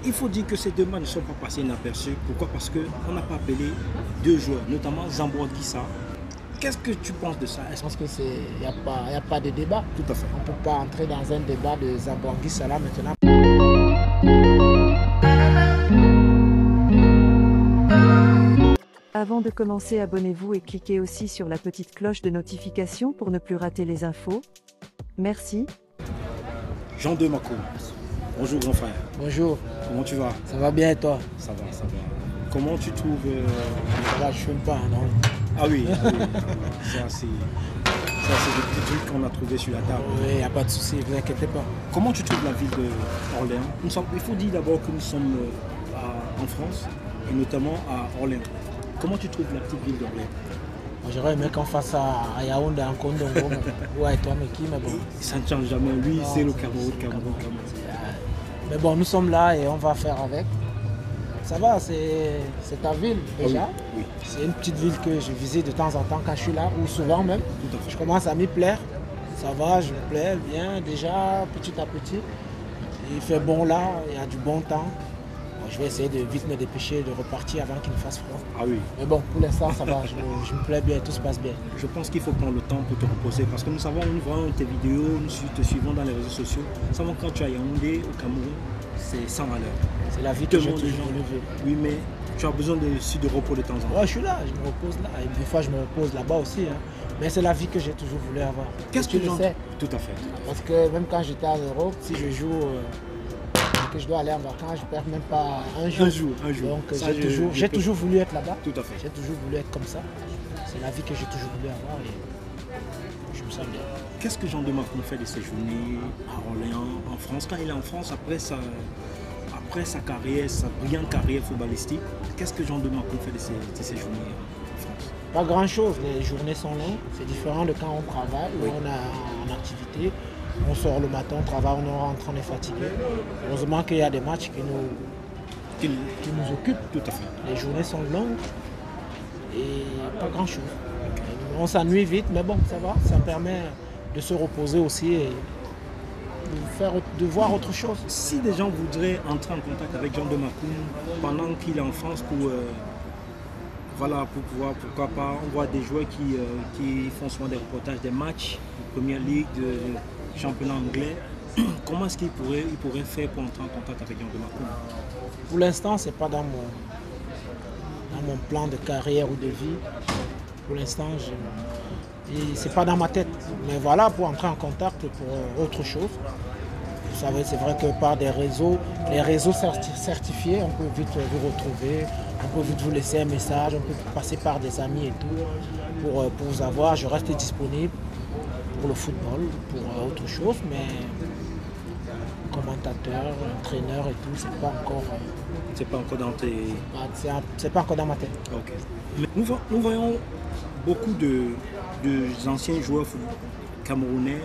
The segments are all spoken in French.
Il faut dire que ces deux matchs ne sont pas passés inaperçus. Pourquoi? Parce qu'on n'a pas appelé deux joueurs, notamment Zambo Guissa. Qu'est-ce que tu penses de ça? Je pense qu'il n'y a pas de débat. Tout à fait. On ne peut pas entrer dans un débat de Zambo Guissa là maintenant. Avant de commencer, abonnez-vous et cliquez aussi sur la petite cloche de notification pour ne plus rater les infos. Merci. Jean de Mako. Bonjour grand frère. Bonjour. Comment tu vas? Ça va bien et toi? Ça va, ça va. Comment tu trouves... Ça va, je fume pas, non? Ah oui, ah oui. Ça c'est des petits trucs qu'on a trouvés sur la table. Oui, il n'y a pas de souci, ne vous inquiétez pas. Comment tu trouves la ville d'Orléans? Il faut dire d'abord que nous sommes en France, et notamment à Orléans. Comment tu trouves la petite ville d'Orléans? J'aurais aimé qu'on fasse ça à Yaoundé, en Kondongo. Ouais, toi, mais qui, mais bon. Ça ne change jamais. Lui, c'est le Cameroun. Mais bon, nous sommes là et on va faire avec. Ça va, c'est ta ville déjà. Oui. C'est une petite ville que je visite de temps en temps quand je suis là, ou souvent même. Tout à fait. Je commence à m'y plaire. Ça va, je me plais bien déjà, petit à petit. Il fait bon là, il y a du bon temps. Bon, je vais essayer de vite me dépêcher de repartir avant qu'il ne fasse froid. Ah oui. Mais bon, pour l'instant, ça va, je me plais bien, tout se passe bien. Je pense qu'il faut prendre le temps pour te reposer parce que nous savons, nous voyons tes vidéos, nous te suivons dans les réseaux sociaux. Nous savons quand tu as Yaoundé au Cameroun, c'est sans valeur. C'est la vie que j'ai toujours voulu vivre. Oui, mais tu as besoin de repos de temps en temps. Ouais, je suis là, je me repose là. Et des fois, je me repose là-bas aussi. Hein. Mais c'est la vie que j'ai toujours voulu avoir. Qu'est-ce que tu le sais? Tout à fait. Parce que même quand j'étais en Europe, si je joue et que je dois aller en vacances, je ne perds même pas un jour. Un jour. Donc j'ai toujours voulu être là-bas. Tout à fait. J'ai toujours voulu être comme ça. C'est la vie que j'ai toujours voulu avoir et je me sens bien. Qu'est-ce que Jean de Mako fait de ses journées à Orléans, en France? Quand il est en France, après sa carrière, sa brillante carrière footballistique, qu'est-ce que Jean de Mako fait de ses journées en France? Pas grand-chose. Les journées sont longues. C'est différent de quand on travaille ou Oui. on est en activité. On sort le matin, on travaille, on rentre, on est fatigué. Heureusement qu'il y a des matchs qui nous occupent. Tout à fait. Les journées sont longues et pas grand-chose. On s'ennuie vite, mais bon, ça va. Ça permet de se reposer aussi et de voir autre chose. Si des gens voudraient entrer en contact avec Jean de Mako pendant qu'il est en France pour pouvoir, pourquoi pas, on voit des joueurs qui font souvent des reportages des matchs de Première Ligue, de championnat anglais. Comment est-ce qu'il pourrait faire pour entrer en contact avec Jean de Mako? Pour l'instant, ce n'est pas dans mon plan de carrière ou de vie. Pour l'instant, ce n'est pas dans ma tête. Mais voilà, pour entrer en contact pour autre chose. Vous savez, c'est vrai que par les réseaux certifiés, on peut vite vous retrouver, on peut vite vous laisser un message, on peut passer par des amis et tout pour vous avoir. Je reste disponible pour le football, pour autre chose, mais commentateur, entraîneur et tout, c'est pas encore dans tes... C'est pas encore dans ma tête. Ok. Mais nous voyons beaucoup de anciens joueurs camerounais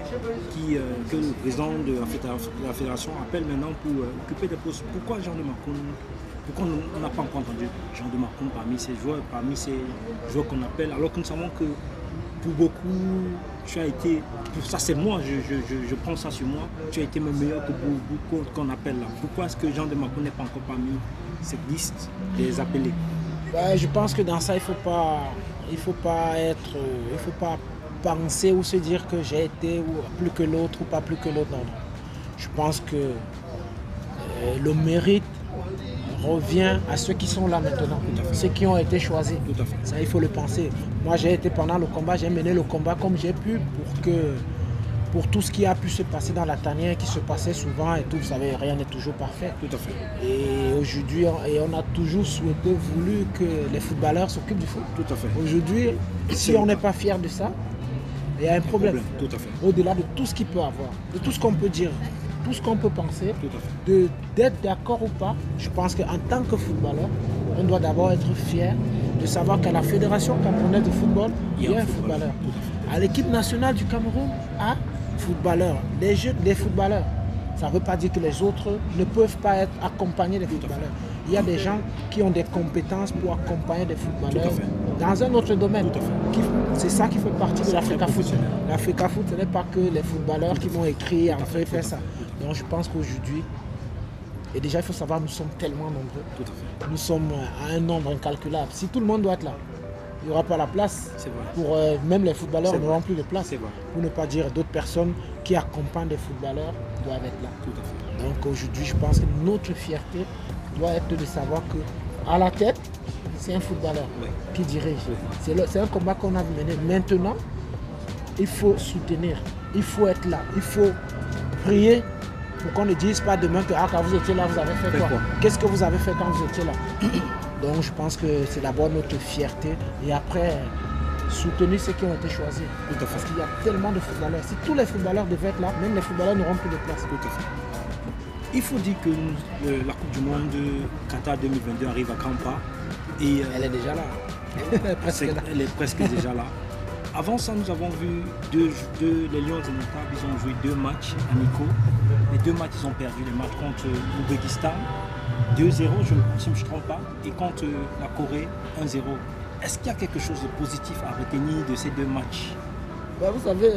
que le président de la fédération appelle maintenant pour occuper des postes. Pourquoi Jean de Mako? Pourquoi on n'a pas encore entendu Jean de Mako parmi ces joueurs qu'on appelle, alors que nous savons que pour beaucoup, tu as été, pour ça c'est moi, je prends ça sur moi, tu as été même meilleur que beaucoup qu'on appelle là. Pourquoi est-ce que Jean de Mako n'est pas encore parmi cette liste des appelés? Je pense que dans ça, il faut pas penser ou se dire que j'ai été ou plus que l'autre ou pas plus que l'autre. Non. Je pense que le mérite revient à ceux qui sont là maintenant, ceux qui ont été choisis. Tout à fait. Ça, il faut le penser. Moi, j'ai été pendant le combat, j'ai mené le combat comme j'ai pu pour tout ce qui a pu se passer dans la tanière, qui se passait souvent et tout. Vous savez, rien n'est toujours parfait. Tout à fait. Et aujourd'hui, on a toujours souhaité, voulu que les footballeurs s'occupent du foot. Tout à fait. Aujourd'hui, si on n'est pas fier de ça, il y a un problème. Tout à fait. Au-delà de tout ce qu'il peut avoir, de tout ce qu'on peut dire, tout ce qu'on peut penser, Tout à fait. d'être d'accord ou pas, je pense qu'en tant que footballeur, on doit d'abord être fier de savoir qu'à la Fédération camerounaise de football, il y a un footballeur. À l'équipe nationale du Cameroun, un footballeur. Les footballeurs. Ça ne veut pas dire que les autres ne peuvent pas être accompagnés des footballeurs. Il y a des gens qui ont des compétences pour accompagner des footballeurs dans un autre domaine. C'est ça qui fait partie de l'Africa Foot. L'Africa Foot, ce n'est pas que les footballeurs qui vont écrire, entrer, faire ça. Donc je pense qu'aujourd'hui, Et déjà, il faut savoir, nous sommes tellement nombreux. Tout à fait. Nous sommes à un nombre incalculable. Si tout le monde doit être là, il n'y aura pas la place. C'est vrai. Pour même les footballeurs n'auront plus de place. C'est vrai. Pour ne pas dire d'autres personnes qui accompagnent les footballeurs doivent être là. Tout à fait. Donc aujourd'hui, je pense que notre fierté doit être de savoir que à la tête, c'est un footballeur qui dirige. C'est un combat qu'on a mené. Maintenant, il faut soutenir, il faut être là, il faut prier pour qu'on ne dise pas demain que quand vous étiez là, vous avez fait quoi? Qu'est-ce que vous avez fait quand vous étiez là? Donc je pense que c'est d'abord notre fierté et après soutenir ceux qui ont été choisis. Tout à fait. Parce qu'il y a tellement de footballeurs. Si tous les footballeurs devaient être là, même les footballeurs n'auront plus de place. Tout à fait. Il faut dire que la Coupe du Monde Qatar 2022 arrive à grands pas. Et, elle est déjà là. Elle est presque déjà là. Avant ça, nous avons vu les Lions Indomptables, ils ont joué 2 matchs amicaux. Les 2 matchs, ils ont perdu. Les matchs contre l'Ouzbékistan, 2-0, si je ne me trompe pas, et contre la Corée, 1-0. Est-ce qu'il y a quelque chose de positif à retenir de ces 2 matchs? Vous savez,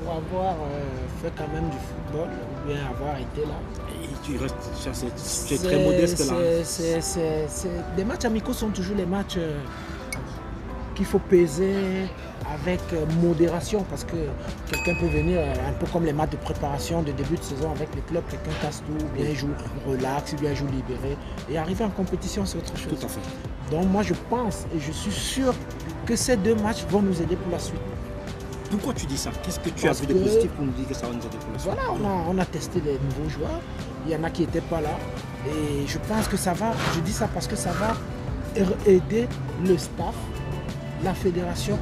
pour avoir fait quand même du football, ou bien avoir été là. Et tu restes, c'est très modeste là. Les matchs amicaux sont toujours les matchs qu'il faut peser avec modération parce que quelqu'un peut venir un peu comme les matchs de préparation de début de saison avec les clubs, quelqu'un casse tout, ou bien il joue relax, ou bien il joue libéré. Et arriver en compétition, c'est autre chose. Tout à fait. Donc moi je pense et je suis sûr que ces 2 matchs vont nous aider pour la suite. Pourquoi tu dis ça? Qu'est-ce que tu as vu de positif pour nous dire que ça va nous aider pour la suite? Voilà, on a testé des nouveaux joueurs. Il y en a qui n'étaient pas là. Et je pense que ça va, je dis ça parce que ça va aider le staff, la fédération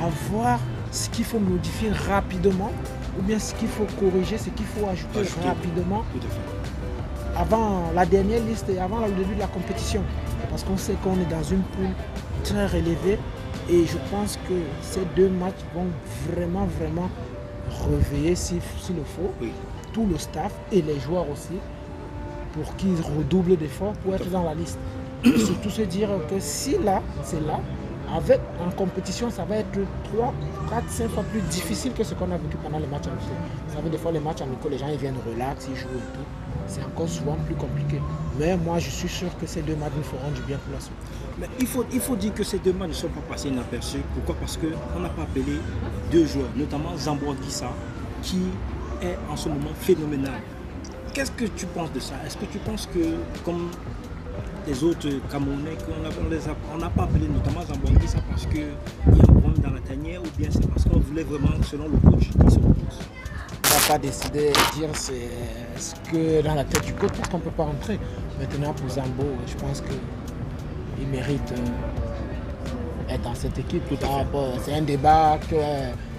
à voir ce qu'il faut modifier rapidement ou bien ce qu'il faut corriger, ce qu'il faut ajouter rapidement. Tout à fait. Avant la dernière liste et avant le début de la compétition. Parce qu'on sait qu'on est dans une poule très relevée. Et je pense que ces 2 matchs vont vraiment réveiller, s'il le faut, tout le staff et les joueurs aussi, pour qu'ils redoublent d'efforts pour être dans la liste. Et surtout se dire que si là, c'est là, avec en compétition, ça va être 3, 4, 5 fois plus difficile que ce qu'on a vécu pendant les matchs amicaux. Vous savez, des fois, les matchs amicaux, les gens ils viennent relax, ils jouent et tout. C'est encore souvent plus compliqué. Mais moi, je suis sûr que ces 2 matchs nous feront du bien pour la suite. Mais il faut dire que ces 2 matchs ne sont pas passés inaperçus. Pourquoi? Parce qu'on n'a pas appelé 2 joueurs, notamment Zambo Anguissa, qui est en ce moment phénoménal. Qu'est-ce que tu penses de ça? Est-ce que tu penses que, comme les autres Camerounais, on n'a pas appelé notamment Zambo Anguissa parce qu'il y a un problème dans la tanière, ou bien c'est parce qu'on voulait vraiment, selon le coach, qu'il se repose? On n'a pas décidé de dire ce que dans la tête du coach parce qu'on ne peut pas rentrer. Maintenant pour Zambo, je pense qu'il mérite être dans cette équipe. C'est un débat que,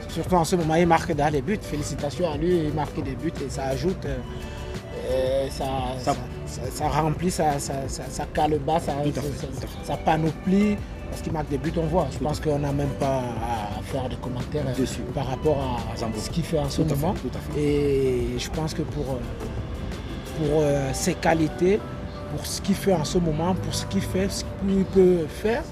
surtout en ce moment, il marque dans les buts. Félicitations à lui, il marque des buts et ça ajoute, ça remplit sa calebasse, sa panoplie. Parce qu'il marque des buts, on voit. Je pense qu'on n'a même pas à faire de commentaires dessus par rapport à ce qu'il fait en ce moment. Et je pense que pour ses qualités, pour ce qu'il fait en ce moment, pour ce qu'il fait, ce qu'il peut faire,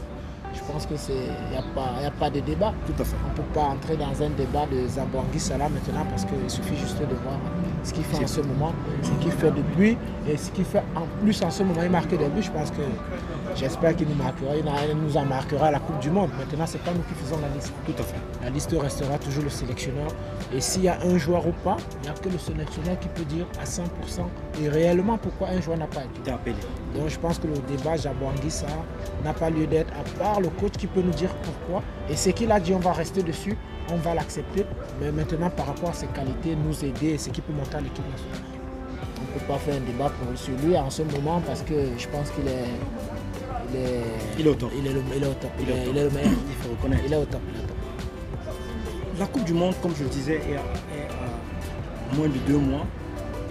je pense qu'il n'y a pas de débat. Tout à fait. On ne peut pas entrer dans un débat de Zambo Anguissa là maintenant parce qu'il suffit juste de voir ce qu'il fait en ce moment, ce qu'il fait depuis et ce qu'il fait en plus en ce moment. Il marque des buts, je pense que j'espère qu'il nous marquera, il nous en marquera à la Coupe du Monde. Maintenant, ce n'est pas nous qui faisons la liste. Tout à fait. La liste restera toujours le sélectionneur. Et s'il y a un joueur ou pas, il n'y a que le sélectionneur qui peut dire à 100% et réellement pourquoi un joueur n'a pas été appelé. Donc je pense que le débat Zambo Anguissa n'a pas lieu d'être, à part le coach qui peut nous dire pourquoi. Et ce qu'il a dit, on va rester dessus, on va l'accepter. Mais maintenant, par rapport à ses qualités, nous aider, ce qui peut monter à l'équipe nationale. On ne peut pas faire un débat sur lui en ce moment parce que je pense qu'il est... Il est au top. Il est le meilleur. Il faut reconnaître. Il est au top. La Coupe du Monde, comme je le disais, est à moins de 2 mois.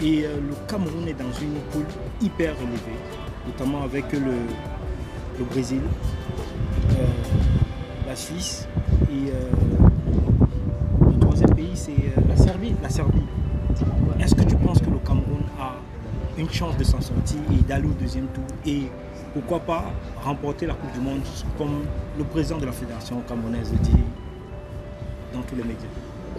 Et le Cameroun est dans une poule hyper relevée, notamment avec le Brésil, la Suisse et le 3e pays, c'est la Serbie. Est-ce que tu penses que le Cameroun a une chance de s'en sortir et d'aller au 2e tour et pourquoi pas remporter la Coupe du Monde comme le président de la fédération camerounaise le dit dans tous les médias?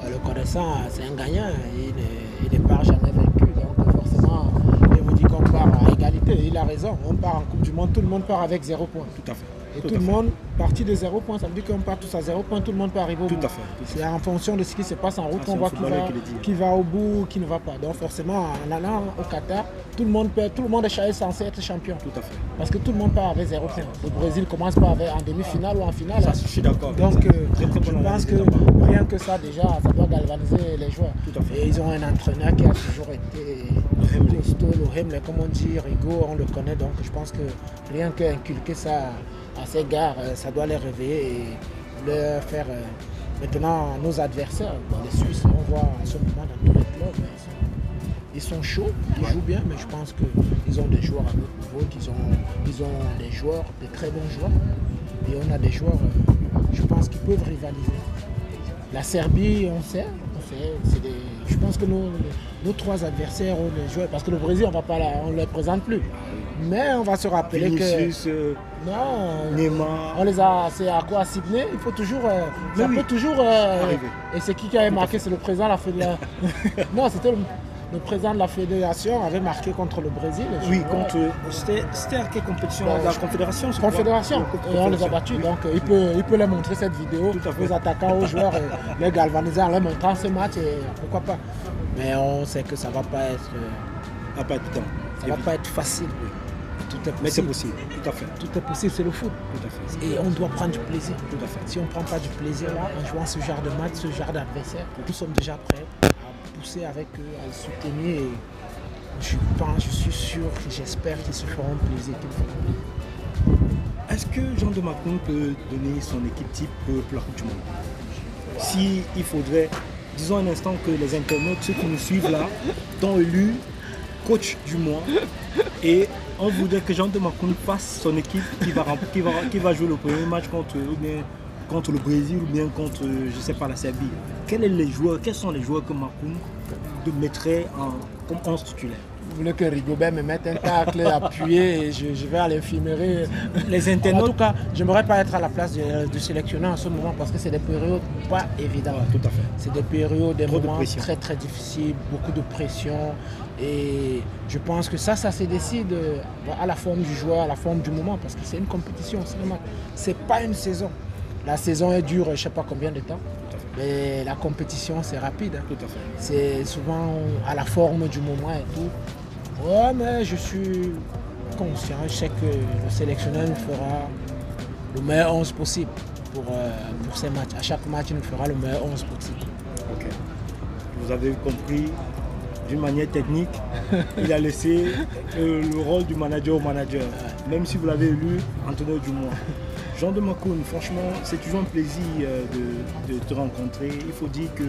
Le connaissant, c'est un gagnant, il ne part jamais vaincu, donc forcément, il vous dit qu'on part à égalité. il a raison. On part en Coupe du Monde, tout le monde part avec 0 points. Tout à fait. Et tout le monde, parti de 0 points, ça veut dire qu'on part tous à 0 points, tout le monde peut arriver au bout. Tout à fait. C'est en fonction de ce qui se passe en route qu'on c'est un voit footballeur qui va au bout, qui ne va pas. Donc forcément, en allant au Qatar, tout le monde est censé être champion. Tout à fait. Parce que tout le monde part avec 0 points. Le Brésil commence pas avec en demi-finale ou en finale. Ça, je suis d'accord. Donc Très, très je bonne pense que analyse, rien que ça déjà, ça doit galvaniser les joueurs. Tout à fait. Et ils ont un entraîneur qui a toujours été costaud, le Hemle, comme on dit, Rigo, on le connaît. Donc je pense que rien qu'inculquer ça à ces gars, ça doit les réveiller et leur faire... Maintenant, nos adversaires, les Suisses, on voit en ce moment dans tous les clubs, ils sont chauds, ils jouent bien, mais je pense qu'ils ont des joueurs à notre niveau, ils ont des joueurs, des très bons joueurs. Et on a des joueurs, je pense, qui peuvent rivaliser. La Serbie, on sait, je pense que nos 3 adversaires ont des joueurs, parce que le Brésil, on ne les présente plus. Mais on va se rappeler Vinicius, non, Neymar. on les a, c'est à quoi, à Sydney, il faut toujours, ça peut toujours arriver. Et c'est qui avait marqué, c'est le président de la fédération. Non, c'était le président de la fédération avait marqué contre le Brésil. Oui, contre. C'était à quelle compétition? La Confédération, je crois. Confédération. Et on les a battus, oui. Donc il peut leur montrer cette vidéo aux attaquants, aux joueurs, les galvaniser en leur montrant ce match, et pourquoi pas. Mais on sait que ça ne va pas être. Ça va pas être facile. Oui. Tout est possible. Mais c'est possible, tout à fait. Tout est possible, c'est le foot. Tout à fait. Et on doit prendre du plaisir. Tout à fait. Si on ne prend pas du plaisir là, en jouant ce genre de match, ce genre d'adversaire, nous sommes déjà prêts à pousser avec eux, à les soutenir. Et je suis sûr, j'espère qu'ils se feront plaisir. Est-ce que Jean de Macron peut donner son équipe type pour la Coupe du Monde? Si il faudrait, disons un instant que les internautes, ceux qui nous suivent là, t'ont élu coach du mois et on voudrait que Jean de Macron fasse son équipe qui va jouer le premier match contre le Brésil ou bien contre, je sais pas, la Serbie. Quels sont les joueurs que Macron mettrait comme 11 titulaires? Vous voulez que Rigobert me mette un tacle appuyé et je vais à l'infirmerie. Les internautes. En tout cas, je n'aimerais pas être à la place du sélectionneur en ce moment parce que c'est des périodes pas évidentes. Ouais, tout à fait. C'est des périodes, des moments de très difficiles, beaucoup de pression. Et je pense que ça se décide à la forme du joueur, à la forme du moment, parce que c'est une compétition, c'est pas une saison. La saison est dure, je ne sais pas combien de temps, mais la compétition c'est rapide. Hein. Tout à fait. C'est souvent à la forme du moment et tout. Ouais, mais je suis conscient, je sais que le sélectionneur nous fera le meilleur 11 possible pour ces matchs. À chaque match, il nous fera le meilleur 11 possible. Ok. Vous avez compris. D'une manière technique, il a laissé le rôle du manager au manager, même si vous l'avez élu entraîneur du mois. Jean de Macron, franchement, c'est toujours un plaisir de te rencontrer. Il faut dire que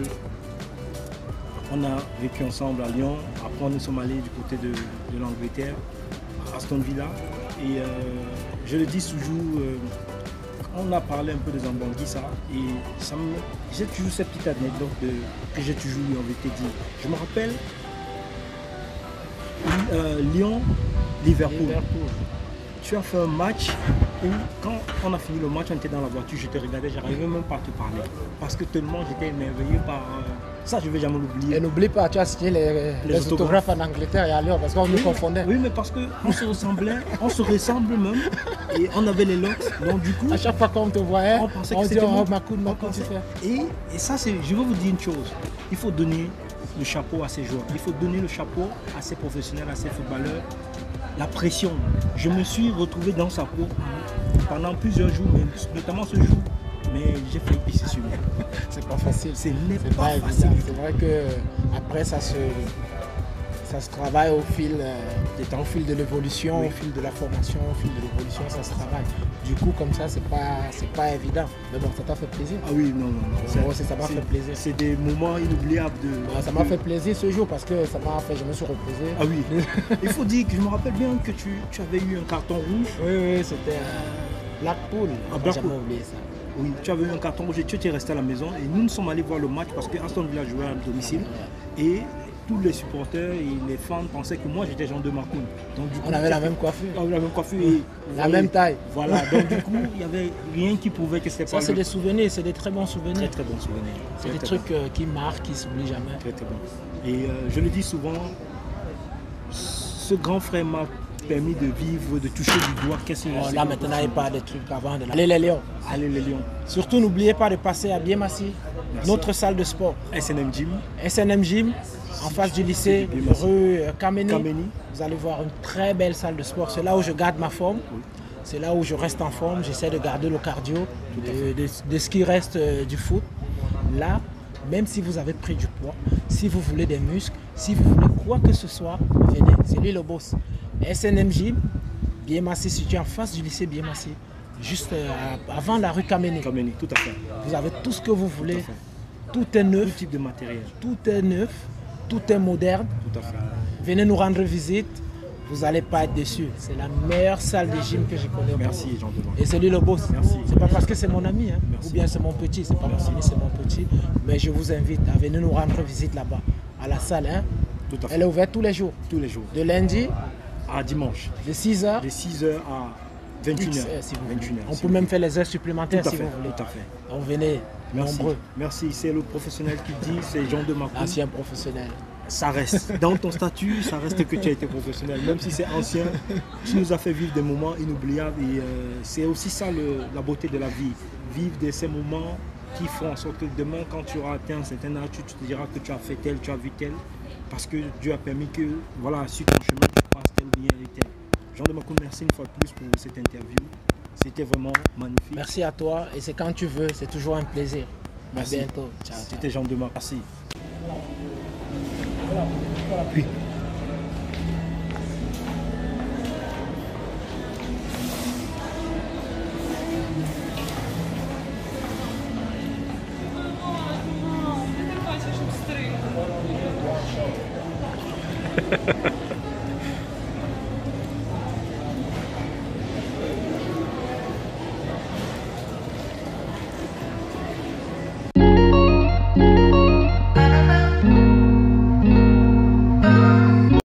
on a vécu ensemble à Lyon, après nous sommes allés du côté de l'Angleterre, à Aston Villa. Et je le dis toujours, on a parlé un peu de Zambanguissa et j'ai toujours cette petite anecdote que j'ai toujours eu envie de te dire. Je me rappelle Lyon-Liverpool. Tu as fait un match où, quand on a fini le match, on était dans la voiture, je te regardais, j'arrivais même pas à te parler. Parce que tellement j'étais émerveillé par... ça, je ne vais jamais l'oublier. Et n'oublie pas, tu as signé les autographes en Angleterre et à Lyon, parce qu'on nous confondait. Oui, mais parce qu'on se ressemblait, on se ressemble même, et on avait les locks. Donc du coup... À chaque fois qu'on te voyait, on pensait que c'était Makoun, tu fais. Et ça, je vais vous dire une chose. Il faut donner le chapeau à ces joueurs. Il faut donner le chapeau à ces professionnels, à ces footballeurs. La pression. Je me suis retrouvé dans sa peau pendant plusieurs jours, mais notamment ce jour. Mais j'ai failli pisser sur lui. C'est pas facile. C'est pas facile. C'est vrai que après ça se travaille au fil des temps, au fil de l'évolution, oui. Au fil de la formation, au fil de l'évolution, ça se travaille. Du coup, comme ça, c'est pas évident. Mais bon, ça t'a fait plaisir. Ah oui, non. Ça m'a fait plaisir. C'est des moments inoubliables. Ça m'a fait plaisir ce jour parce que ça m'a fait, je me suis reposé. Ah oui. Il faut dire que je me rappelle bien que tu avais eu un carton rouge. Oui, c'était Blackpool. Blackpool. Jamais oublié ça. Oui, tu avais eu un carton rouge et tu étais resté à la maison. Et nous sommes allés voir le match parce que Aston Villa jouait à domicile. Et tous les supporters et les fans pensaient que moi j'étais Jean de Macron. On avait la même coiffure. On avait la même coiffure et la même taille. Voilà, donc du coup, il n'y avait rien qui prouvait que c'était pas. Ça, c'est des souvenirs, c'est des très bons souvenirs. Très bons souvenirs. C'est des trucs qui marquent, qui ne s'oublient jamais. Très bon. Et je le dis souvent, ce grand frère m'a permis de vivre, de toucher du doigt? Qu'est-ce que Bon, là maintenant, il n'y a pas de trucs avant. Allez les Lions. Allez les Lions. Surtout, n'oubliez pas de passer à Biémassi, notre salle de sport. SNM Gym. SNM Gym, en face du lycée, Biémassi. rue Kameni. Kameni. Vous allez voir une très belle salle de sport. C'est là où je garde ma forme. C'est là où je reste en forme. J'essaie de garder le cardio de ce qui reste du foot. Là, même si vous avez pris du poids, si vous voulez des muscles, si vous voulez quoi que ce soit, venez. C'est lui le boss. SNM Gym, Biémassi, situé en face du lycée Biémassi, juste avant la rue Kameni. Kameni, tout à fait. Vous avez tout ce que vous voulez. Tout est neuf. Tout type de matériel. Tout est neuf. Tout est moderne. Tout à fait. Venez nous rendre visite. Vous n'allez pas être déçus. C'est la meilleure salle de gym que je connais. Merci, Jean-Denis. Et c'est lui le boss. Merci. C'est pas parce que c'est mon ami, hein, Merci. ou bien c'est mon petit. C'est pas mon ami, c'est mon petit. Mais je vous invite à venir nous rendre visite là-bas, à la salle. Hein. Tout à fait. Elle est ouverte tous les jours. Tous les jours. De lundi À dimanche. de 6h. De 6h à 21h. Si vous voulez. 21h. On peut même faire les heures supplémentaires Tout à si fait. vous voulez. Tout à fait. Donc venez, Merci. nombreux. Merci. C'est le professionnel qui dit, c'est Jean de Macron. Ancien professionnel. Ça reste. Dans ton statut, ça reste que tu as été professionnel. Même si c'est ancien, tu nous as fait vivre des moments inoubliables. Et c'est aussi ça la beauté de la vie. Vivre de ces moments qui font en sorte que demain, quand tu auras atteint un certain âge, tu te diras que tu as fait tel, tu as vu tel. Parce que Dieu a permis que, voilà, sur ton chemin, tu passes tel bien et tel. Jean de Macron, merci une fois de plus pour cette interview. C'était vraiment magnifique. Merci à toi. Et c'est quand tu veux. C'est toujours un plaisir. Merci. À bientôt. Ciao. C'était Jean de Macron. Merci. Oui.